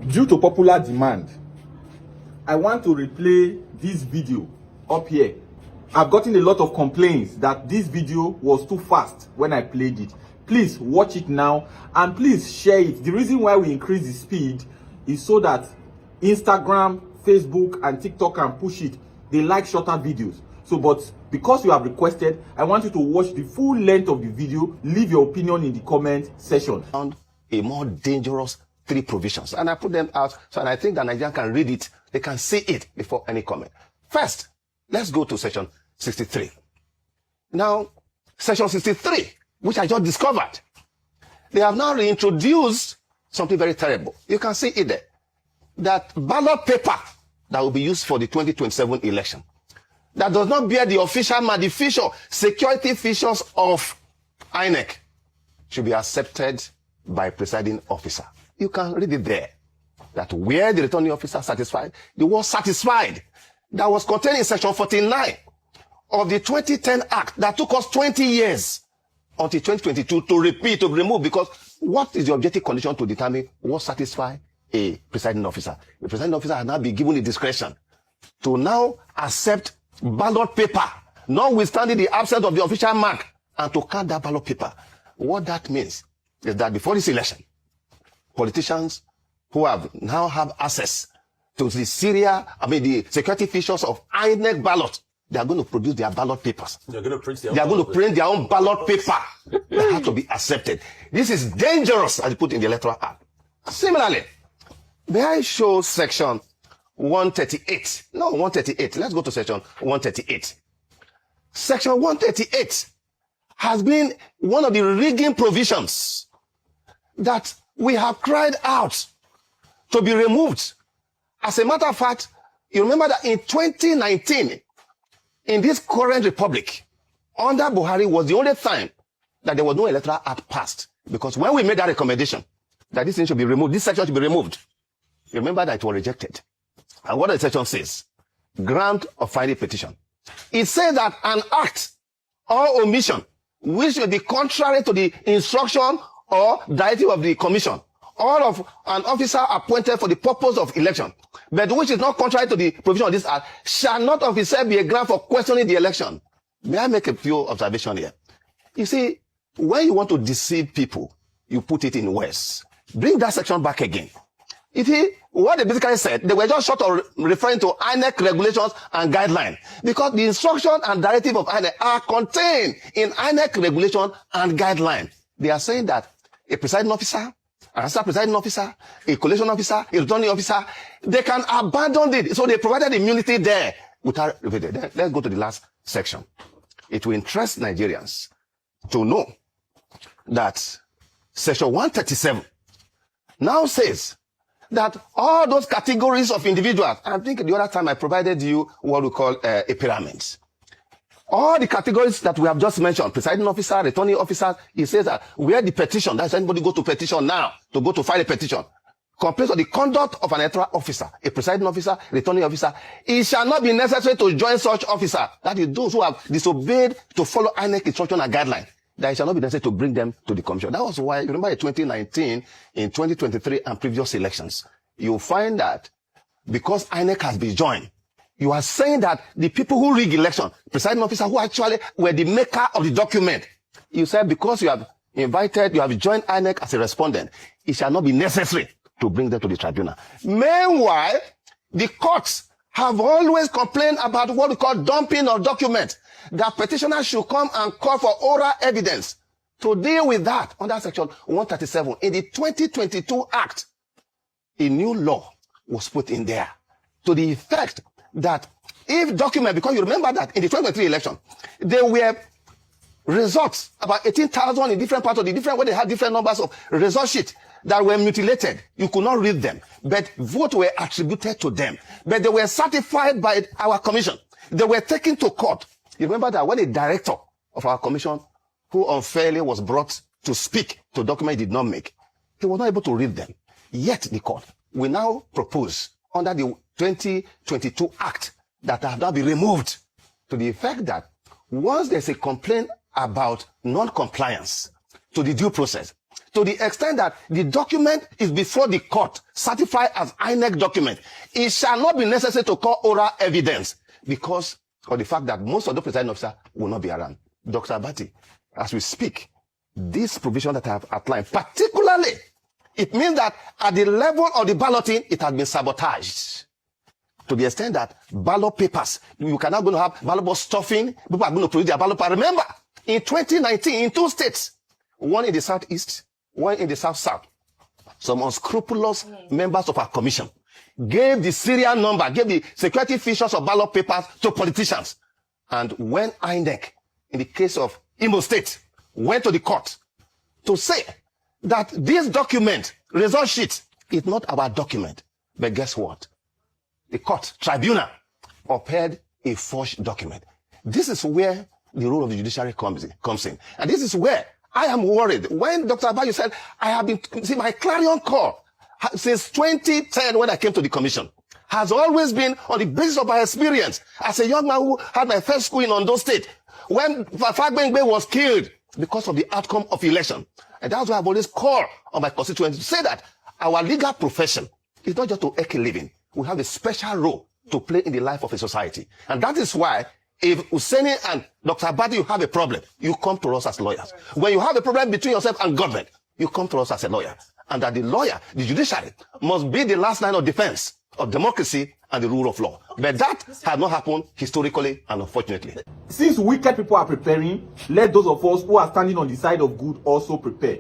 Due to popular demand, I want to replay this video up here. I've gotten a lot of complaints that this video was too fast when I played it. Please watch it now and please share it. The reason why we increase the speed is so that Instagram, Facebook and TikTok can push it. They like shorter videos. So, but because you have requested, I want you to watch the full length of the video. Leave your opinion in the comment section. Found a more dangerous 3 provisions, and I put them out so I think that Nigerians can read it. They can see it before any comment. First, let's go to section 63. Now, section 63, which I just discovered, they have now reintroduced something very terrible. You can see it there. That ballot paper that will be used for the 2027 election, that does not bear the official mark, the official security features of INEC, should be accepted by presiding officer. You can read it there. That where the returning officer satisfied, the word satisfied, that was contained in section 49 of the 2010 Act that took us 20 years until 2022 to repeat, to remove, because what is the objective condition to determine what satisfies a presiding officer? The presiding officer has now been given the discretion to now accept ballot paper, notwithstanding the absence of the official mark, and to count that ballot paper. What that means is that before this election, politicians who now have access to the the security features of INEC ballot, they are going to produce their ballot papers. They're going to print their own ballot paper that have to be accepted. This is dangerous, as put in the Electoral Act. Similarly, may I show section 138? No, 138. Let's go to section 138. Section 138 has been one of the rigging provisions that we have cried out to be removed. As a matter of fact, you remember that in 2019, in this current republic, under Buhari was the only time that there was no Electoral Act passed. Because when we made that recommendation, that this thing should be removed, this section should be removed, you remember that it was rejected. And what the section says, grant of final petition. It says that an act or omission which will be contrary to the instruction or directive of the commission or of an officer appointed for the purpose of election, but which is not contrary to the provision of this act, shall not of itself be a ground for questioning the election. May I make a few observations here? You see, when you want to deceive people, you put it in words. Bring that section back again. You see, what they basically said, they were just short of referring to INEC regulations and guidelines, because the instruction and directive of INEC are contained in INEC regulation and guidelines. They are saying that a presiding officer, an assistant presiding officer, a collation officer, a returning officer, they can abandon it. So they provided immunity there without repeating. Let's go to the last section. It will interest Nigerians to know that section 137 now says that all those categories of individuals, I think the other time I provided you what we call a pyramid. All the categories that we have just mentioned, presiding officer, returning officer, it says that where the petition, that's anybody go to petition now, to go to file a petition, complaints of the conduct of an electoral officer, a presiding officer, returning officer, it shall not be necessary to join such officer. That is those who have disobeyed to follow INEC instruction and guidelines, that it shall not be necessary to bring them to the commission. That was why, you remember in 2019, in 2023 and previous elections, you'll find that because INEC has been joined, you are saying that the people who rig election, presiding officer who actually were the maker of the document, you said because you have joined INEC as a respondent, it shall not be necessary to bring them to the tribunal. Meanwhile, the courts have always complained about what we call dumping of documents, that petitioners should come and call for oral evidence. To deal with that, under section 137, in the 2022 Act, a new law was put in there to the effect that if document, because you remember that in the 2023 election, there were results, about 18,000 in different parts of the different, where they had different numbers of result sheets that were mutilated. You could not read them, but votes were attributed to them. But they were certified by our commission. They were taken to court. You remember that when a director of our commission, who unfairly was brought to speak to a document he did not make, he was not able to read them. Yet the court will now propose under the 2022 Act that have now been removed, to the effect that once there's a complaint about non-compliance to the due process, to the extent that the document is before the court, certified as INEC document, it shall not be necessary to call oral evidence because of the fact that most of the presiding officer will not be around. Dr. Abati, as we speak, this provision that I have outlined, particularly, it means that at the level of the balloting, it has been sabotaged. To the extent that ballot papers, you cannot going to have ballot box stuffing, people are going to produce their ballot paper. Remember, in 2019, in 2 states, one in the southeast, one in the south-south, some unscrupulous members of our commission gave the serial number, gave the security features of ballot papers to politicians. And when INEC, in the case of Imo State, went to the court to say that this document, result sheet, is not our document. But guess what? The court, tribunal, upheld a forged document. This is where the role of the judiciary comes in. And this is where I am worried. When Dr. Abayo said, I have been, see, my clarion call since 2010 when I came to the commission has always been on the basis of my experience as a young man who had my first school in Ondo State when Fagbengbe was killed because of the outcome of election. And that's why I've always called on my constituents to say that our legal profession is not just to make a living. We have a special role to play in the life of a society. And that is why if Hussaini and Dr. Abati, you have a problem, you come to us as lawyers. When you have a problem between yourself and government, you come to us as a lawyer. And that the lawyer, the judiciary, must be the last line of defense of democracy and the rule of law. But that has not happened historically and unfortunately. Since wicked people are preparing, let those of us who are standing on the side of good also prepare.